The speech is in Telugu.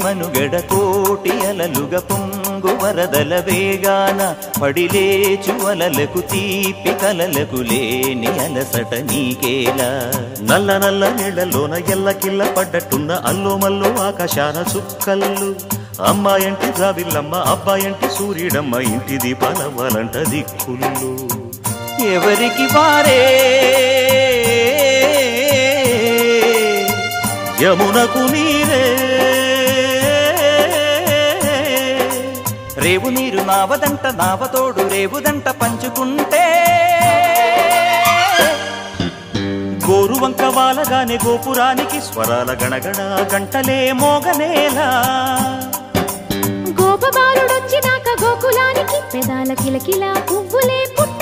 మనుగడ కోటి అలలుగా పొంగు వరదల వేగాన పడిలేచు అలలకు తీపి కలలకు లేని అలసట నీకేలా నల్ల నల్ల నీళ్లలోన ఎల్లకిల్ల పడ్డట్టున్న అల్లో మల్లో ఆకాశాన చుక్కల్లు అమ్మాయంటి జాబిల్లమ్మ అబ్బాయంటి సూర్యుడమ్మ ఇంటి దీపాలవ్వాలంట దిక్కులు ఎవరికి వారే యమునకు నీరే రేవు నీరు నావదంట నావతోడు రేవుదంట పంచుకుంటే గోరువంక వాలగానే గోపురానికి స్వరాల గణగణ గంటలే మోగనేలా గోపబాలుడొచ్చినాక గోకులానికి పెదాల కిలకిలా పువ్వులే పుట్ట